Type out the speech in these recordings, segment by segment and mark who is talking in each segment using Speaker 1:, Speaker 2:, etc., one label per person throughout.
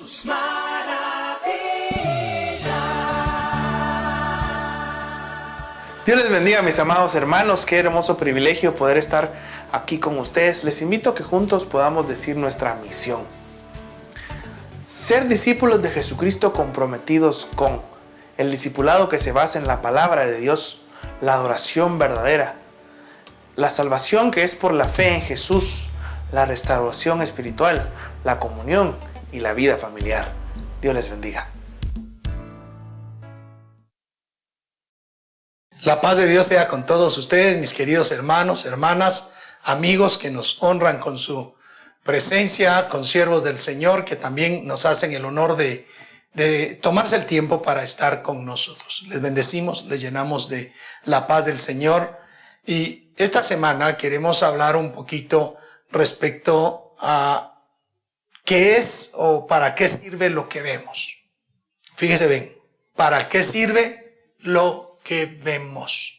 Speaker 1: tus maravillas.
Speaker 2: Dios les bendiga, mis amados hermanos. Qué hermoso privilegio poder estar aquí con ustedes. Les invito a que juntos podamos decir nuestra misión: ser discípulos de Jesucristo comprometidos con el discipulado que se basa en la palabra de Dios, la adoración verdadera, la salvación que es por la fe en Jesús, la restauración espiritual, la comunión y la vida familiar. Dios les bendiga.
Speaker 3: La paz de Dios sea con todos ustedes, mis queridos hermanos, hermanas, amigos que nos honran con su presencia, con siervos del Señor que también nos hacen el honor de tomarse el tiempo para estar con nosotros. Les bendecimos, les llenamos de la paz del Señor. Y esta semana queremos hablar un poquito respecto a qué es o para qué sirve lo que vemos. Fíjese bien, ¿para qué sirve lo que vemos?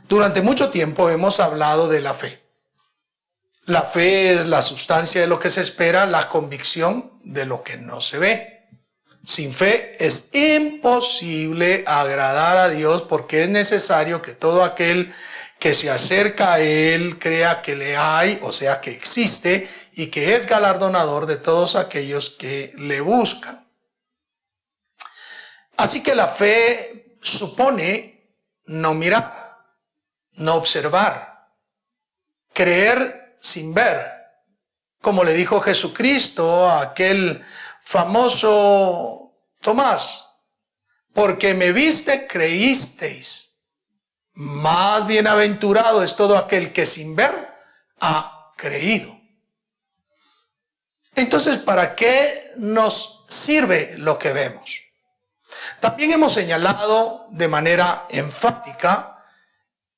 Speaker 3: Durante mucho tiempo hemos hablado de la fe. La fe es la sustancia de lo que se espera, la convicción de lo que no se ve. Sin fe es imposible agradar a Dios, porque es necesario que todo aquel que se acerca a Él crea que le hay, o sea, que existe y que es galardonador de todos aquellos que le buscan. Así que la fe supone no mirar, no observar, creer sin ver. Como le dijo Jesucristo a aquel famoso Tomás: porque me viste, creísteis. Más bienaventurado es todo aquel que sin ver ha creído. Entonces, ¿para qué nos sirve lo que vemos? También hemos señalado de manera enfática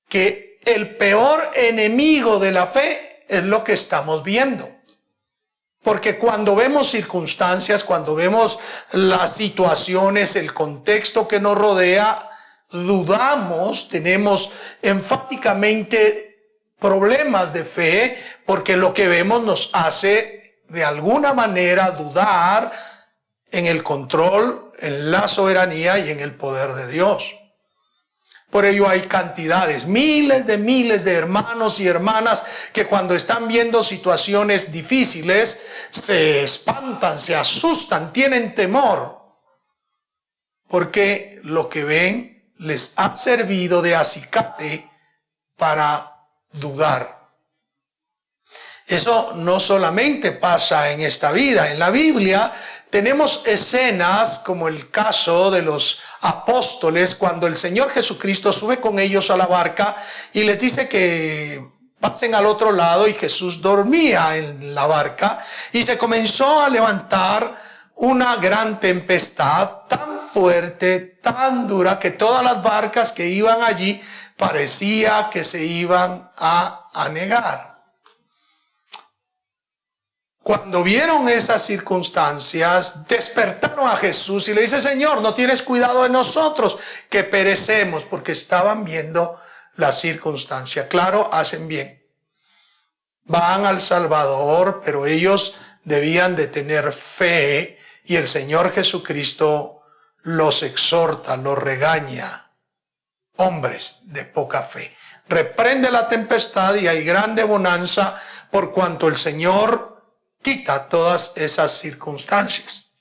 Speaker 3: que el peor enemigo de la fe es lo que estamos viendo. Porque cuando vemos circunstancias, cuando vemos las situaciones, el contexto que nos rodea, dudamos, tenemos enfáticamente problemas de fe, porque lo que vemos nos hace de alguna manera dudar en el control, en la soberanía y en el poder de Dios. Por ello hay cantidades, miles de hermanos y hermanas que cuando están viendo situaciones difíciles se espantan, se asustan, tienen temor, porque lo que ven les ha servido de acicate para dudar. Eso no solamente pasa en esta vida. En la Biblia tenemos escenas como el caso de los apóstoles, cuando el Señor Jesucristo sube con ellos a la barca y les dice que pasen al otro lado, y Jesús dormía en la barca y se comenzó a levantar una gran tempestad tan fuerte, tan dura, que todas las barcas que iban allí parecía que se iban a anegar. Cuando vieron esas circunstancias, despertaron a Jesús y le dice: Señor, ¿no tienes cuidado de nosotros que perecemos? Porque estaban viendo la circunstancia. Claro, hacen bien. Van al Salvador, pero ellos debían de tener fe, y el Señor Jesucristo los exhorta, los regaña. Hombres de poca fe. Reprende la tempestad y hay grande bonanza, por cuanto el Señor quita todas esas circunstancias.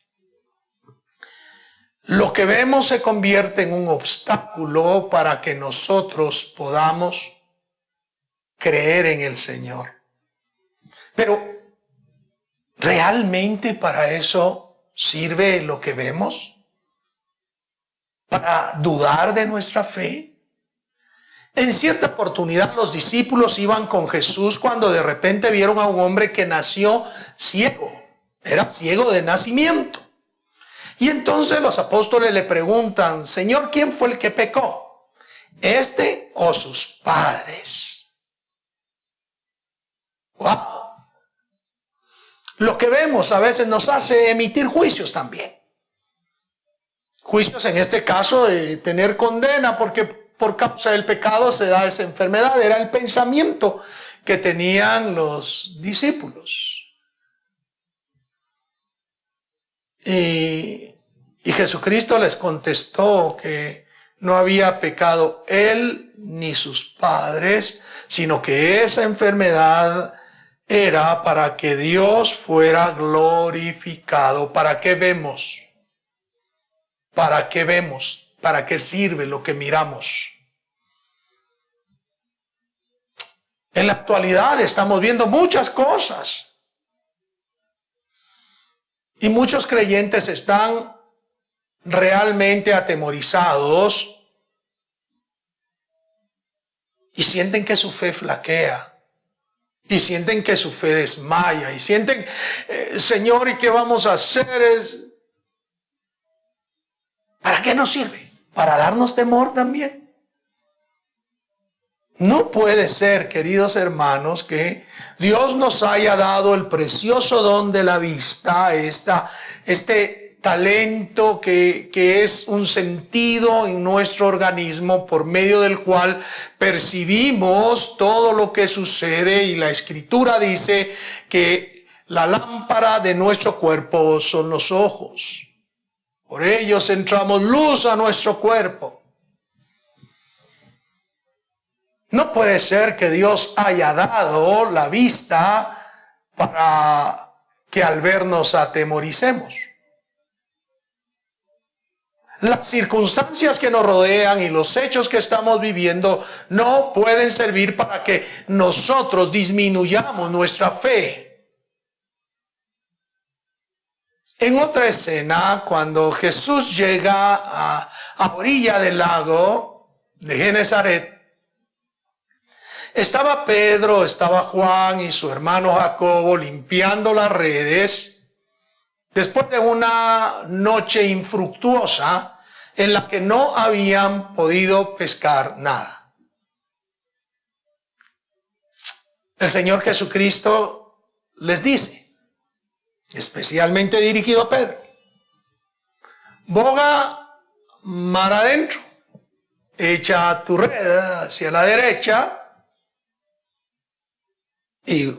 Speaker 3: Lo que vemos se convierte en un obstáculo para que nosotros podamos creer en el Señor. Pero, ¿realmente para eso sirve lo que vemos? ¿Para dudar de nuestra fe? En cierta oportunidad los discípulos iban con Jesús cuando de repente vieron a un hombre que nació ciego. Era ciego de nacimiento. Y entonces los apóstoles le preguntan: Señor, ¿quién fue el que pecó? ¿Este o sus padres? ¡Wow! Lo que vemos a veces nos hace emitir juicios también. Juicios en este caso de tener condena, porque por causa del pecado se da esa enfermedad. Era el pensamiento que tenían los discípulos. Y Jesucristo les contestó que no había pecado él ni sus padres, sino que esa enfermedad era para que Dios fuera glorificado. ¿Para qué vemos? ¿Para qué vemos? ¿Para qué sirve lo que miramos? En la actualidad estamos viendo muchas cosas. Y muchos creyentes están realmente atemorizados y sienten que su fe flaquea. Y sienten que su fe desmaya. Y sienten, Señor, ¿y qué vamos a hacer? ¿Para qué nos sirve? ¿Para darnos temor también? No puede ser, queridos hermanos, que Dios nos haya dado el precioso don de la vista, este talento que es un sentido en nuestro organismo por medio del cual percibimos todo lo que sucede, y la Escritura dice que la lámpara de nuestro cuerpo son los ojos. Por ellos entramos luz a nuestro cuerpo. No puede ser que Dios haya dado la vista para que al vernos atemoricemos. Las circunstancias que nos rodean y los hechos que estamos viviendo no pueden servir para que nosotros disminuyamos nuestra fe. En otra escena, cuando Jesús llega a orilla del lago de Genezaret, estaba Pedro, estaba Juan y su hermano Jacobo limpiando las redes después de una noche infructuosa en la que no habían podido pescar nada. El Señor Jesucristo les dice, especialmente dirigido a Pedro: boga mar adentro, echa tu red hacia la derecha y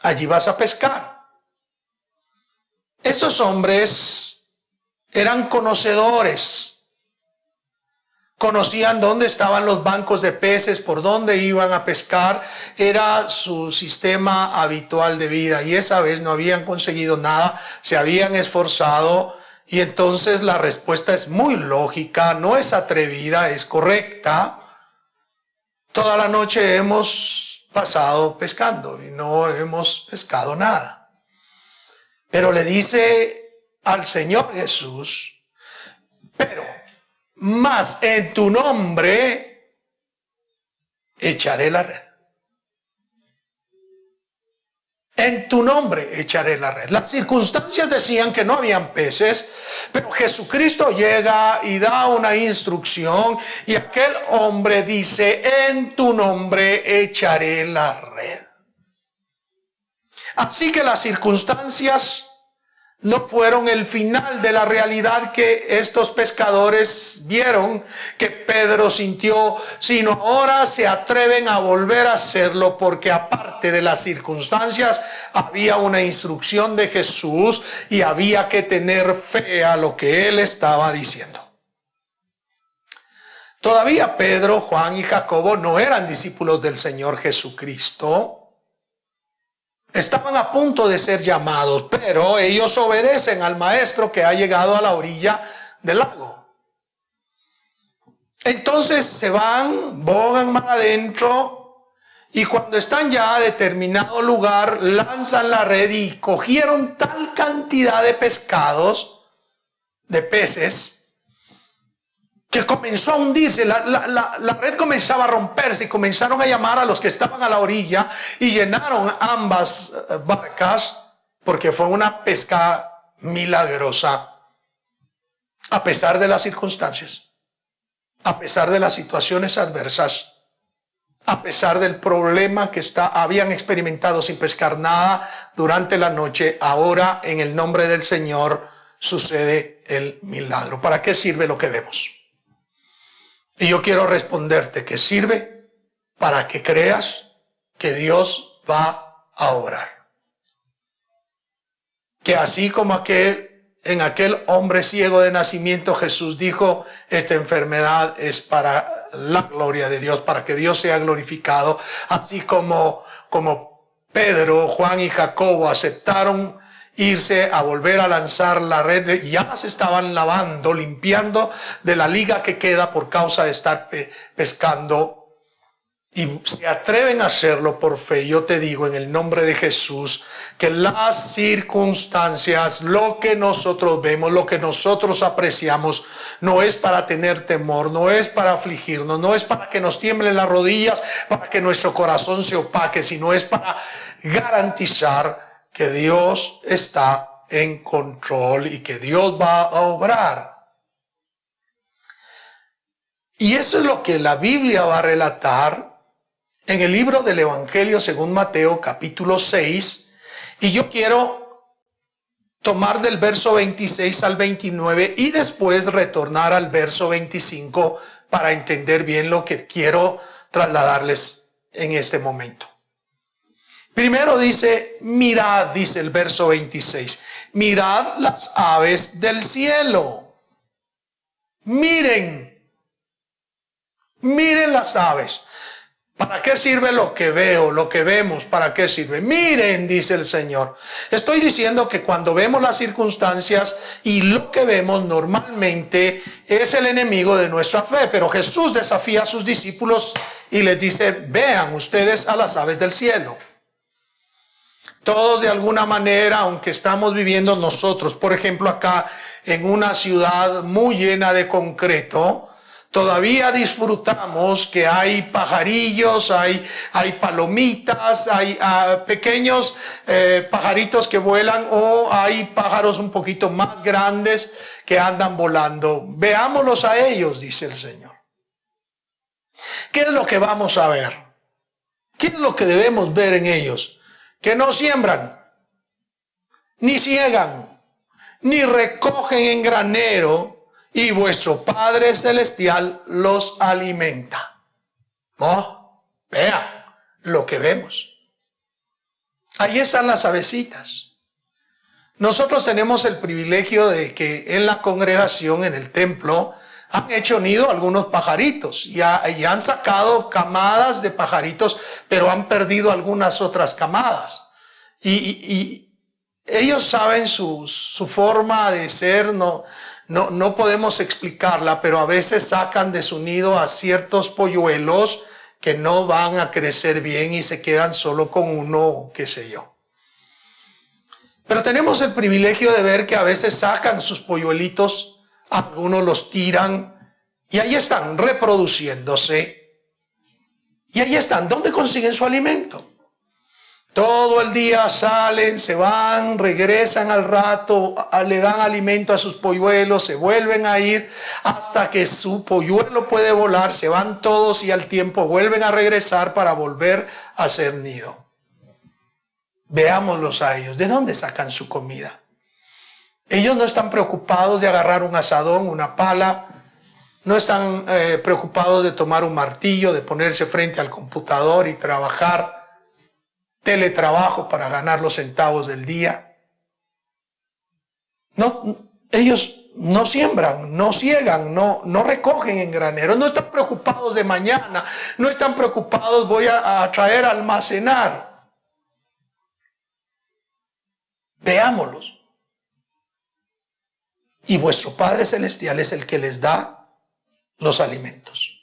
Speaker 3: allí vas a pescar. Estos hombres eran conocedores, conocían dónde estaban los bancos de peces, por dónde iban a pescar, era su sistema habitual de vida, y esa vez no habían conseguido nada, se habían esforzado, y entonces la respuesta es muy lógica, no es atrevida, es correcta. Toda la noche hemos pasado pescando y no hemos pescado nada. Pero le dice al Señor Jesús: pero más en tu nombre echaré la red. En tu nombre echaré la red. Las circunstancias decían que no habían peces, pero Jesucristo llega y da una instrucción, y aquel hombre dice: en tu nombre echaré la red. Así que las circunstancias no fueron el final de la realidad que estos pescadores vieron, que Pedro sintió, sino ahora se atreven a volver a hacerlo, porque aparte de las circunstancias había una instrucción de Jesús y había que tener fe a lo que él estaba diciendo. Todavía Pedro, Juan y Jacobo no eran discípulos del Señor Jesucristo. Estaban a punto de ser llamados, pero ellos obedecen al maestro que ha llegado a la orilla del lago. Entonces se van, bogan mar adentro, y cuando están ya a determinado lugar, lanzan la red y cogieron tal cantidad de pescados, de peces, que comenzó a hundirse, la red comenzaba a romperse, y comenzaron a llamar a los que estaban a la orilla y llenaron ambas barcas, porque fue una pesca milagrosa, a pesar de las circunstancias, a pesar de las situaciones adversas, a pesar del problema que habían experimentado sin pescar nada durante la noche. Ahora, en el nombre del Señor, sucede el milagro. ¿Para qué sirve lo que vemos? Y yo quiero responderte que sirve para que creas que Dios va a obrar. Que así como aquel en aquel hombre ciego de nacimiento, Jesús dijo, esta enfermedad es para la gloria de Dios, para que Dios sea glorificado. Así como Pedro, Juan y Jacobo aceptaron irse a volver a lanzar la red, y ya las estaban lavando, limpiando de la liga que queda por causa de estar pescando, y se atreven a hacerlo por fe. Yo te digo en el nombre de Jesús que las circunstancias, lo que nosotros vemos, lo que nosotros apreciamos, no es para tener temor, no es para afligirnos, no es para que nos tiemblen las rodillas, para que nuestro corazón se opaque, sino es para garantizar que Dios está en control y que Dios va a obrar. Y eso es lo que la Biblia va a relatar en el libro del Evangelio según Mateo, capítulo 6, y yo quiero tomar del verso 26 al 29 y después retornar al verso 25 para entender bien lo que quiero trasladarles en este momento. Primero dice, mirad, dice el verso 26, mirad las aves del cielo. Miren las aves. ¿Para qué sirve lo que veo, lo que vemos? ¿Para qué sirve? Miren, dice el Señor. Estoy diciendo que cuando vemos las circunstancias y lo que vemos normalmente es el enemigo de nuestra fe. Pero Jesús desafía a sus discípulos y les dice, vean ustedes a las aves del cielo. Todos de alguna manera, aunque estamos viviendo nosotros, por ejemplo acá en una ciudad muy llena de concreto, todavía disfrutamos que hay pajarillos, hay palomitas, hay pequeños pajaritos que vuelan, o hay pájaros un poquito más grandes que andan volando. Veámoslos a ellos, dice el Señor. ¿Qué es lo que vamos a ver? ¿Qué es lo que debemos ver en ellos? Que no siembran, ni ciegan, ni recogen en granero, y vuestro Padre Celestial los alimenta. Oh, vean lo que vemos. Ahí están las avecitas. Nosotros tenemos el privilegio de que en la congregación, en el templo, han hecho nido algunos pajaritos y han sacado camadas de pajaritos, pero han perdido algunas otras camadas. Y ellos saben su forma de ser, no podemos explicarla, pero a veces sacan de su nido a ciertos polluelos que no van a crecer bien y se quedan solo con uno, qué sé yo. Pero tenemos el privilegio de ver que a veces sacan sus polluelitos, algunos los tiran y ahí están reproduciéndose. Y ahí están, ¿dónde consiguen su alimento? Todo el día salen, se van, regresan al rato, le dan alimento a sus polluelos, se vuelven a ir hasta que su polluelo puede volar, se van todos y al tiempo vuelven a regresar para volver a hacer nido. Veámoslos a ellos, ¿de dónde sacan su comida? Ellos no están preocupados de agarrar un asadón, una pala, no están preocupados de tomar un martillo, de ponerse frente al computador y trabajar. Teletrabajo para ganar los centavos del día. No, ellos no siembran, no ciegan, no recogen en graneros, no están preocupados de mañana, no están preocupados voy a traer a almacenar. Veámoslos. Y vuestro Padre Celestial es el que les da los alimentos.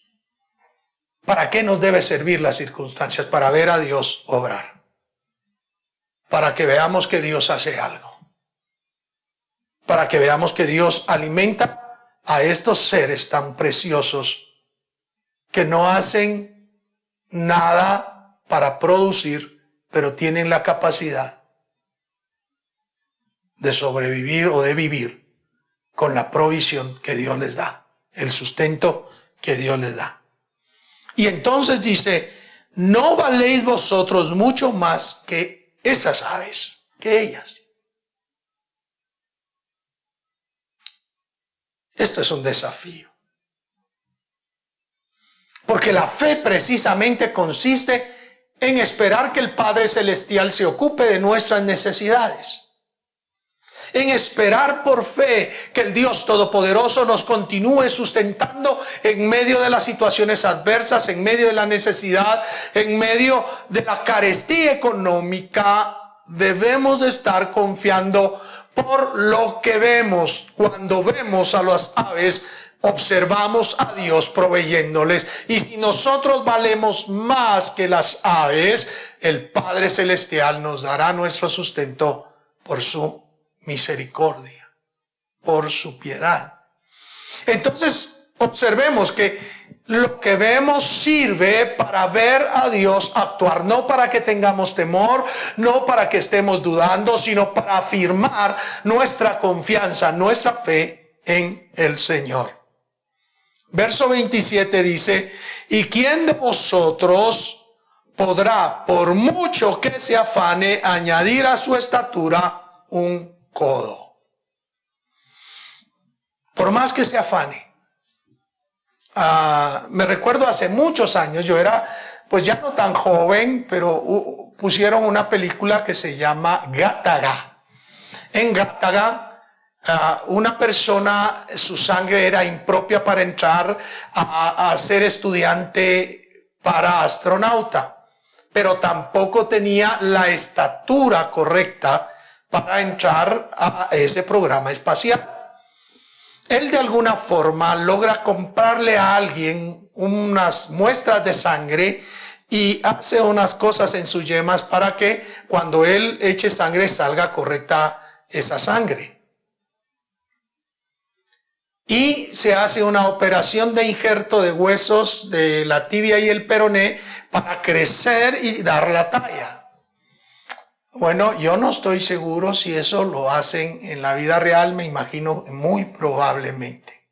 Speaker 3: ¿Para qué nos debe servir las circunstancias? Para ver a Dios obrar. Para que veamos que Dios hace algo. Para que veamos que Dios alimenta a estos seres tan preciosos que no hacen nada para producir, pero tienen la capacidad de sobrevivir o de vivir con la provisión que Dios les da, el sustento que Dios les da. Y entonces dice, ¿no valéis vosotros mucho más que esas aves, que ellas? Esto es un desafío. Porque la fe precisamente consiste en esperar que el Padre Celestial se ocupe de nuestras necesidades. en esperar por fe que el Dios Todopoderoso nos continúe sustentando en medio de las situaciones adversas, en medio de la necesidad, en medio de la carestía económica. Debemos de estar confiando por lo que vemos. Cuando vemos a las aves, observamos a Dios proveyéndoles. Y si nosotros valemos más que las aves, el Padre Celestial nos dará nuestro sustento por su misericordia, por su piedad. Entonces, observemos que lo que vemos sirve para ver a Dios actuar, no para que tengamos temor, no para que estemos dudando, sino para afirmar nuestra confianza, nuestra fe en el Señor. Verso 27 dice: ¿y quién de vosotros podrá, por mucho que se afane, añadir a su estatura un codo? Por más que se afane. Me recuerdo hace muchos años, yo era pues ya no tan joven, pero pusieron una película que se llama Gataga. En Gataga, una persona, su sangre era impropia para entrar a ser estudiante para astronauta, pero tampoco tenía la estatura correcta para entrar a ese programa espacial. Él de alguna forma logra comprarle a alguien unas muestras de sangre y hace unas cosas en sus yemas para que cuando él eche sangre salga correcta esa sangre. Y se hace una operación de injerto de huesos de la tibia y el peroné para crecer y dar la talla. Bueno, yo no estoy seguro si eso lo hacen en la vida real, me imagino muy probablemente.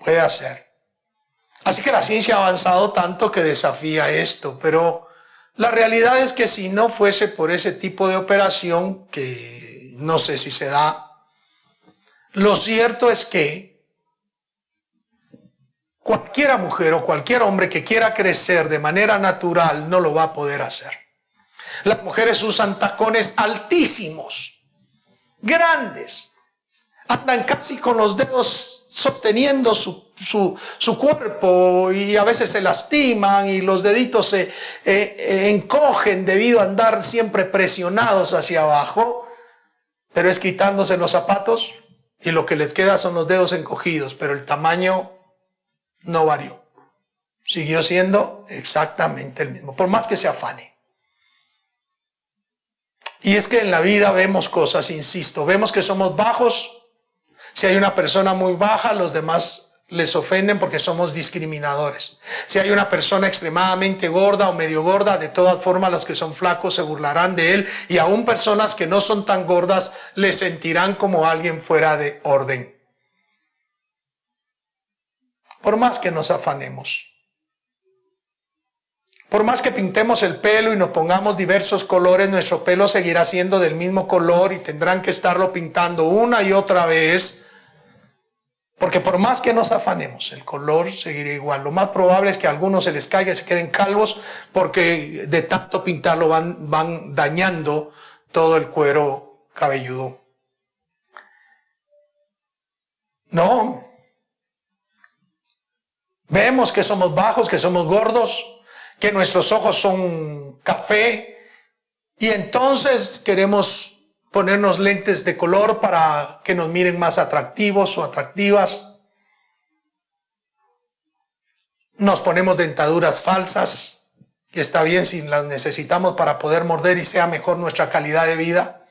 Speaker 3: Puede ser. Así que la ciencia ha avanzado tanto que desafía esto, pero la realidad es que si no fuese por ese tipo de operación, que no sé si se da, lo cierto es que cualquiera mujer o cualquier hombre que quiera crecer de manera natural no lo va a poder hacer. Las mujeres usan tacones altísimos, grandes, andan casi con los dedos sosteniendo su cuerpo y a veces se lastiman y los deditos se encogen debido a andar siempre presionados hacia abajo, pero es quitándose los zapatos y lo que les queda son los dedos encogidos, pero el tamaño no varió, siguió siendo exactamente el mismo, por más que se afane. Y es que en la vida vemos cosas, insisto, vemos que somos bajos. Si hay una persona muy baja, los demás les ofenden porque somos discriminadores. Si hay una persona extremadamente gorda o medio gorda, de todas formas los que son flacos se burlarán de él. Y aún personas que no son tan gordas le sentirán como alguien fuera de orden. Por más que nos afanemos. Por más que pintemos el pelo y nos pongamos diversos colores, nuestro pelo seguirá siendo del mismo color y tendrán que estarlo pintando una y otra vez. Porque por más que nos afanemos, el color seguirá igual. Lo más probable es que a algunos se les caiga y se queden calvos porque de tanto pintarlo van dañando todo el cuero cabelludo. No. Vemos que somos bajos, que somos gordos, que nuestros ojos son café y entonces queremos ponernos lentes de color para que nos miren más atractivos o atractivas. Nos ponemos dentaduras falsas, que está bien si las necesitamos para poder morder y sea mejor nuestra calidad de vida.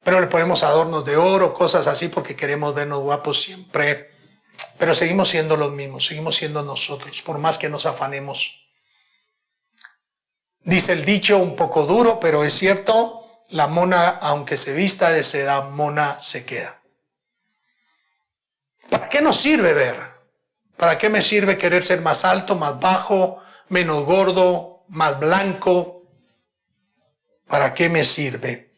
Speaker 3: Pero le ponemos adornos de oro, cosas así porque queremos vernos guapos siempre. Pero seguimos siendo los mismos, seguimos siendo nosotros, por más que nos afanemos. Dice el dicho un poco duro, pero es cierto, la mona, aunque se vista de seda, mona se queda. ¿Para qué nos sirve ver? ¿Para qué me sirve querer ser más alto, más bajo, menos gordo, más blanco? ¿Para qué me sirve?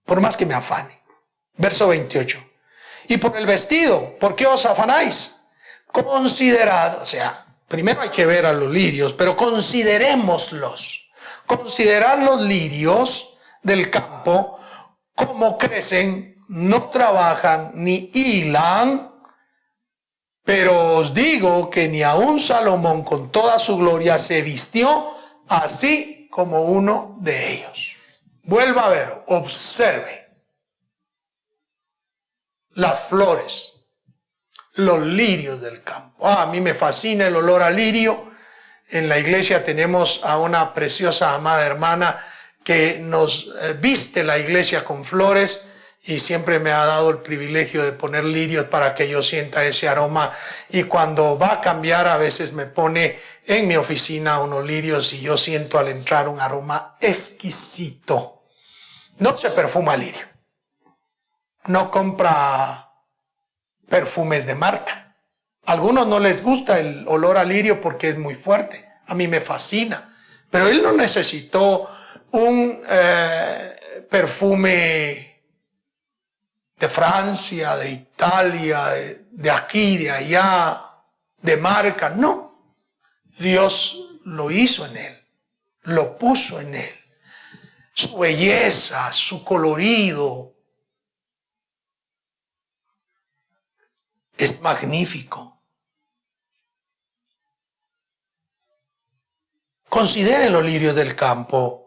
Speaker 3: Por más que me afane. Verso 28. Y por el vestido, ¿por qué os afanáis? Considerad, o sea, primero hay que ver a los lirios, pero considerémoslos. Considerad los lirios del campo, cómo crecen, no trabajan ni hilan, pero os digo que ni aun Salomón con toda su gloria se vistió así como uno de ellos. Vuelva a ver, observe las flores, los lirios del campo. A mí me fascina el olor a lirio. En la iglesia tenemos a una preciosa amada hermana que nos viste la iglesia con flores y siempre me ha dado el privilegio de poner lirios para que yo sienta ese aroma, y cuando va a cambiar a veces me pone en mi oficina unos lirios y yo siento al entrar un aroma exquisito. No se perfuma lirio, no compra perfumes de marca. A algunos no les gusta el olor a lirio porque es muy fuerte, a mí me fascina, pero él no necesitó un perfume de Francia, de Italia, de aquí, de allá, de marca. No, Dios lo hizo en él, lo puso en él. Su belleza, su colorido es magnífico. Consideren los lirios del campo.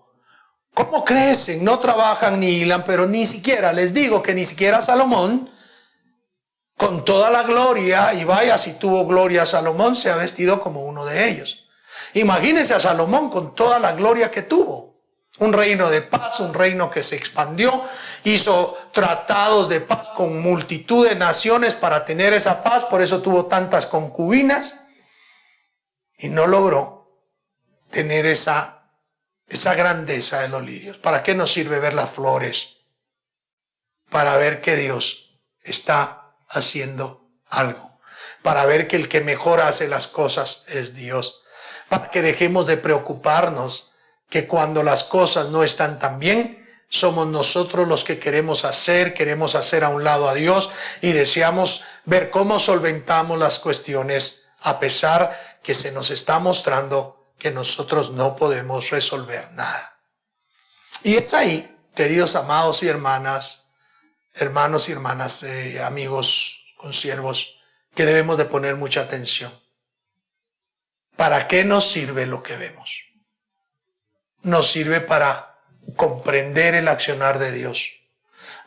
Speaker 3: ¿Cómo crecen? No trabajan ni hilan, pero ni siquiera, les digo que ni siquiera Salomón, con toda la gloria, y vaya si tuvo gloria Salomón, se ha vestido como uno de ellos. Imagínense a Salomón con toda la gloria que tuvo. Un reino de paz, un reino que se expandió, hizo tratados de paz con multitud de naciones para tener esa paz, por eso tuvo tantas concubinas, y no logró tener esa grandeza de los lirios. ¿Para qué nos sirve ver las flores? Para ver que Dios está haciendo algo, para ver que el que mejor hace las cosas es Dios, para que dejemos de preocuparnos que cuando las cosas no están tan bien, somos nosotros los que queremos hacer a un lado a Dios y deseamos ver cómo solventamos las cuestiones, a pesar que se nos está mostrando que nosotros no podemos resolver nada. Y es ahí, queridos amados y hermanas, hermanos y hermanas, amigos, consiervos, que debemos de poner mucha atención. ¿Para qué nos sirve lo que vemos? Nos sirve para comprender el accionar de Dios.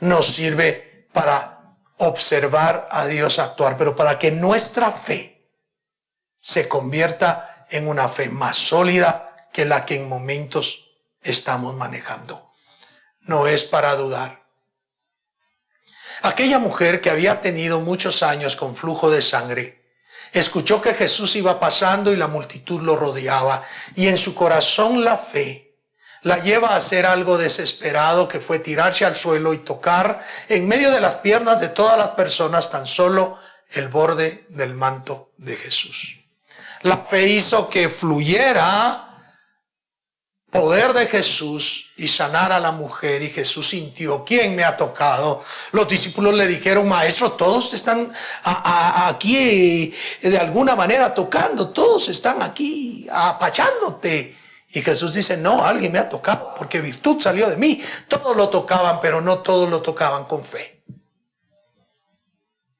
Speaker 3: Nos sirve para observar a Dios actuar, pero para que nuestra fe se convierta en una fe más sólida que la que en momentos estamos manejando. No es para dudar. Aquella mujer que había tenido muchos años con flujo de sangre, escuchó que Jesús iba pasando y la multitud lo rodeaba, y en su corazón la fe la lleva a hacer algo desesperado, que fue tirarse al suelo y tocar en medio de las piernas de todas las personas tan solo el borde del manto de Jesús. La fe hizo que fluyera poder de Jesús y sanar a la mujer, y Jesús sintió: ¿quién me ha tocado? Los discípulos le dijeron: maestro, todos están aquí de alguna manera tocando, todos están aquí apachándote. Y Jesús dice: no, alguien me ha tocado, porque virtud salió de mí. Todos lo tocaban, pero no todos lo tocaban con fe.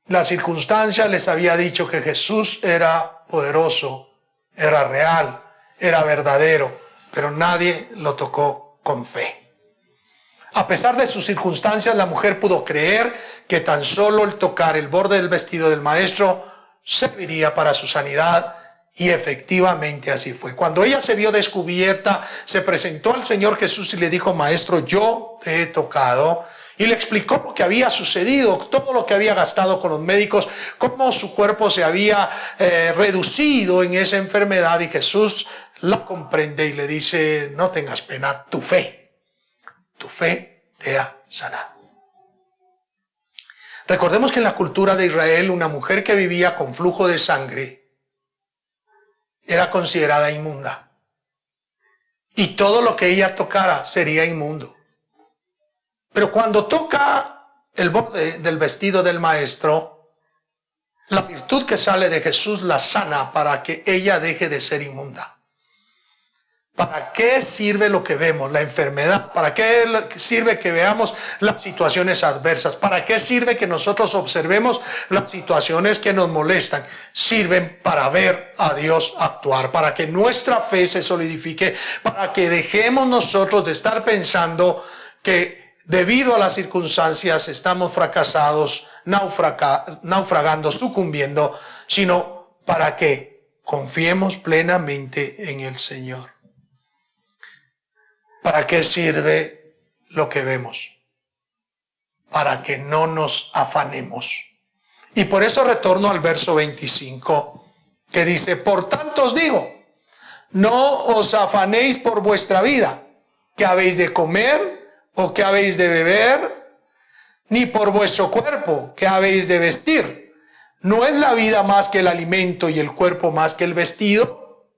Speaker 3: La circunstancia les había dicho que Jesús era poderoso, era real, era verdadero, pero nadie lo tocó con fe. A pesar de sus circunstancias, la mujer pudo creer que tan solo el tocar el borde del vestido del maestro serviría para su sanidad, y efectivamente así fue. Cuando ella se vio descubierta, se presentó al Señor Jesús y le dijo: maestro, yo te he tocado. Y le explicó lo que había sucedido, todo lo que había gastado con los médicos, cómo su cuerpo se había reducido en esa enfermedad. Y Jesús la comprende y le dice: no tengas pena, tu fe te ha sanado. Recordemos que en la cultura de Israel, una mujer que vivía con flujo de sangre era considerada inmunda, y todo lo que ella tocara sería inmundo. Pero cuando toca el borde del vestido del maestro, la virtud que sale de Jesús la sana para que ella deje de ser inmunda. ¿Para qué sirve lo que vemos? La enfermedad. ¿Para qué sirve que veamos las situaciones adversas? ¿Para qué sirve que nosotros observemos las situaciones que nos molestan? Sirven para ver a Dios actuar, para que nuestra fe se solidifique, para que dejemos nosotros de estar pensando que debido a las circunstancias estamos fracasados, naufragando, sucumbiendo, sino para que confiemos plenamente en el Señor. ¿Para qué sirve lo que vemos? Para que no nos afanemos. Y por eso retorno al verso 25, que dice: por tanto os digo, no os afanéis por vuestra vida, qué habéis de comer o qué habéis de beber, ni por vuestro cuerpo, qué habéis de vestir. ¿No es la vida más que el alimento y el cuerpo más que el vestido?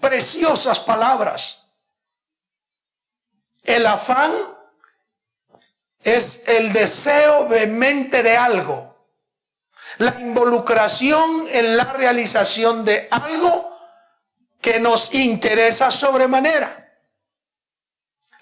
Speaker 3: Preciosas palabras. El afán es el deseo vehemente de algo, la involucración en la realización de algo que nos interesa sobremanera.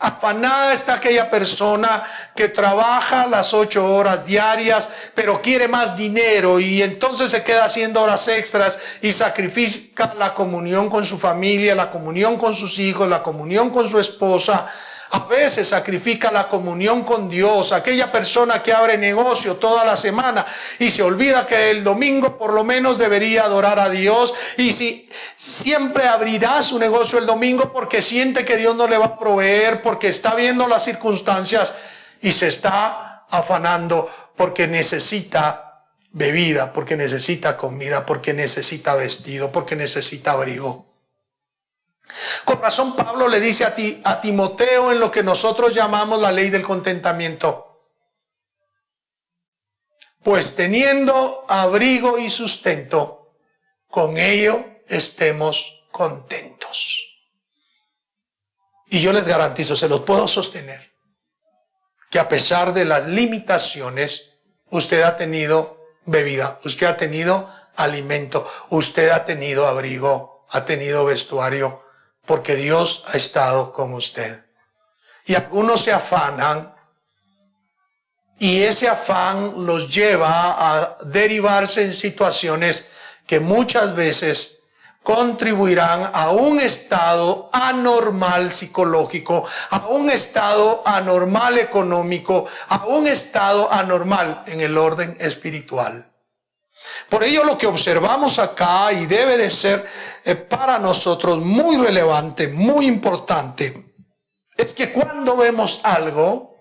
Speaker 3: Afanada está aquella persona que trabaja las 8 horas diarias, pero quiere más dinero y entonces se queda haciendo horas extras y sacrifica la comunión con su familia, la comunión con sus hijos, la comunión con su esposa. A veces sacrifica la comunión con Dios, aquella persona que abre negocio toda la semana y se olvida que el domingo por lo menos debería adorar a Dios, y si siempre abrirá su negocio el domingo porque siente que Dios no le va a proveer, porque está viendo las circunstancias y se está afanando porque necesita bebida, porque necesita comida, porque necesita vestido, porque necesita abrigo. Con razón Pablo le dice a Timoteo en lo que nosotros llamamos la ley del contentamiento: pues teniendo abrigo y sustento, con ello estemos contentos. Y yo les garantizo, se los puedo sostener, que a pesar de las limitaciones, usted ha tenido bebida, usted ha tenido alimento, usted ha tenido abrigo, ha tenido vestuario, porque Dios ha estado con usted. Y algunos se afanan, y ese afán los lleva a derivarse en situaciones que muchas veces contribuirán a un estado anormal psicológico, a un estado anormal económico, a un estado anormal en el orden espiritual. Por ello lo que observamos acá, y debe de ser para nosotros muy relevante, muy importante, es que cuando vemos algo,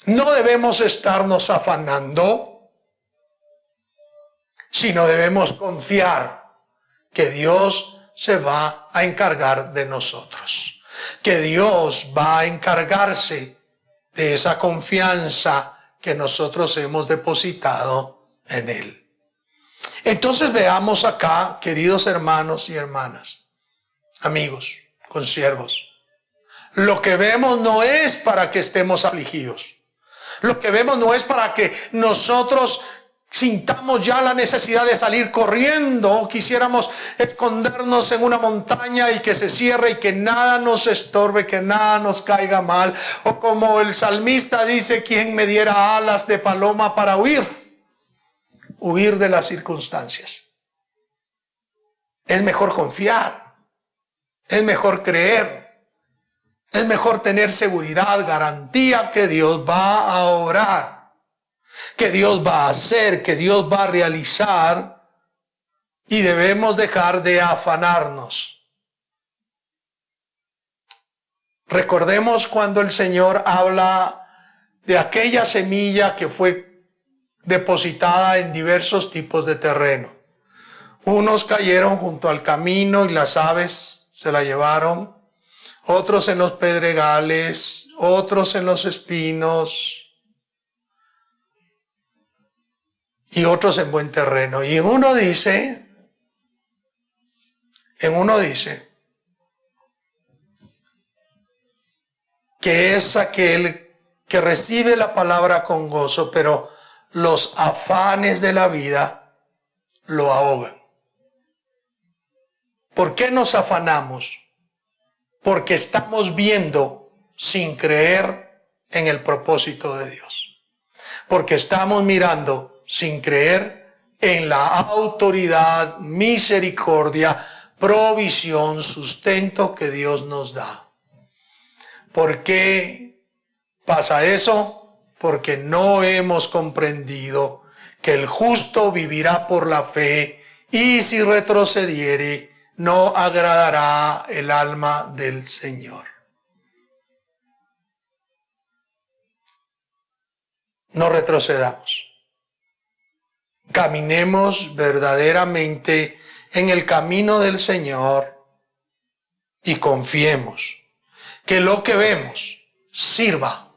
Speaker 3: no debemos estarnos afanando, sino debemos confiar que Dios se va a encargar de nosotros, que Dios va a encargarse de esa confianza que nosotros hemos depositado en Él. Entonces veamos acá, queridos hermanos y hermanas, amigos, consiervos, lo que vemos no es para que estemos afligidos. Lo que vemos no es para que nosotros sintamos ya la necesidad de salir corriendo, quisiéramos escondernos en una montaña y que se cierre y que nada nos estorbe, que nada nos caiga mal, o como el salmista dice: ¿quién me diera alas de paloma para huir de las circunstancias? Es mejor confiar, es mejor creer, es mejor tener seguridad, garantía que Dios va a obrar, que Dios va a hacer, que Dios va a realizar, y debemos dejar de afanarnos. Recordemos cuando el Señor habla de aquella semilla que fue depositada en diversos tipos de terreno. Unos cayeron junto al camino y las aves se la llevaron, otros en los pedregales, otros en los espinos y otros en buen terreno. Y en uno dice que es aquel que recibe la palabra con gozo, pero los afanes de la vida lo ahogan. ¿Por qué nos afanamos? Porque estamos viendo sin creer en el propósito de Dios. Porque estamos mirando sin creer en la autoridad, misericordia, provisión, sustento que Dios nos da. ¿Por qué pasa eso? Porque no hemos comprendido que el justo vivirá por la fe, y si retrocediere, no agradará el alma del Señor. No retrocedamos. Caminemos verdaderamente en el camino del Señor y confiemos que lo que vemos sirva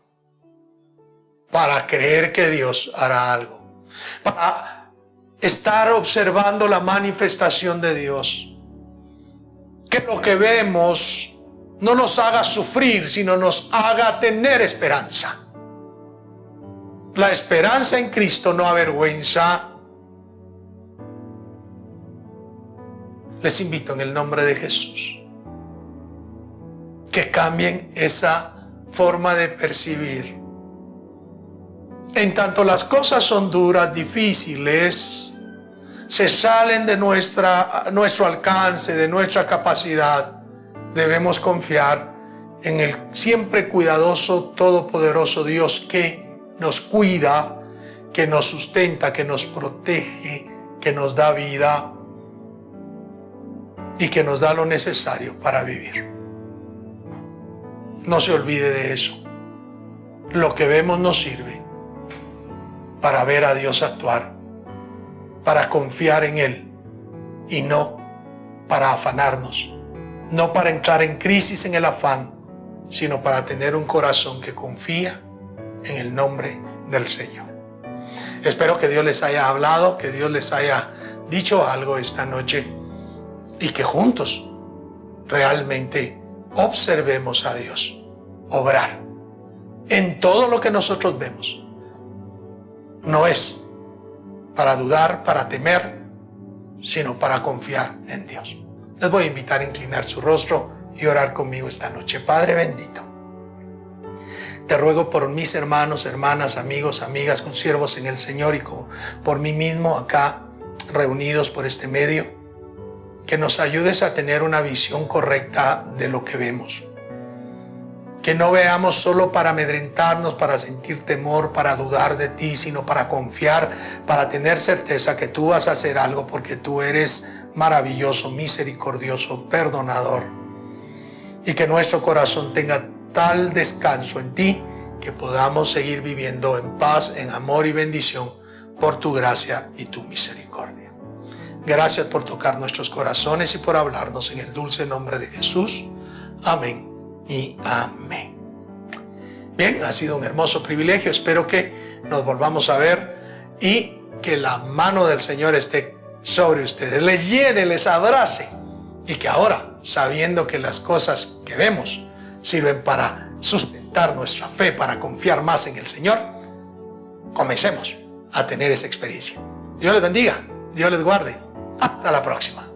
Speaker 3: para creer que Dios hará algo, para estar observando la manifestación de Dios. Que lo que vemos no nos haga sufrir, sino nos haga tener esperanza. La esperanza en Cristo no avergüenza. Les invito en el nombre de Jesús que cambien esa forma de percibir. En tanto las cosas son duras, difíciles, se salen de nuestro alcance, de nuestra capacidad, debemos confiar en el siempre cuidadoso, todopoderoso Dios que nos cuida, que nos sustenta, que nos protege, que nos da vida y que nos da lo necesario para vivir. No se olvide de eso. Lo que vemos nos sirve para ver a Dios actuar, para confiar en Él y no para afanarnos, no para entrar en crisis en el afán, sino para tener un corazón que confía en el nombre del Señor. Espero que Dios les haya hablado, que Dios les haya dicho algo esta noche y que juntos realmente observemos a Dios obrar en todo lo que nosotros vemos. No es para dudar, para temer, sino para confiar en Dios. Les voy a invitar a inclinar su rostro y orar conmigo esta noche. Padre bendito, te ruego por mis hermanos, hermanas, amigos, amigas, consiervos en el Señor y por mí mismo acá reunidos por este medio, que nos ayudes a tener una visión correcta de lo que vemos. Que no veamos solo para amedrentarnos, para sentir temor, para dudar de ti, sino para confiar, para tener certeza que tú vas a hacer algo porque tú eres maravilloso, misericordioso, perdonador. Y que nuestro corazón tenga tal descanso en ti que podamos seguir viviendo en paz, en amor y bendición por tu gracia y tu misericordia. Gracias por tocar nuestros corazones y por hablarnos en el dulce nombre de Jesús. Amén y amén. Bien, ha sido un hermoso privilegio. Espero que nos volvamos a ver y que la mano del Señor esté sobre ustedes, les llene, les abrace, y que ahora, sabiendo que las cosas que vemos sirven para sustentar nuestra fe, para confiar más en el Señor, comencemos a tener esa experiencia. Dios les bendiga, Dios les guarde. Hasta la próxima.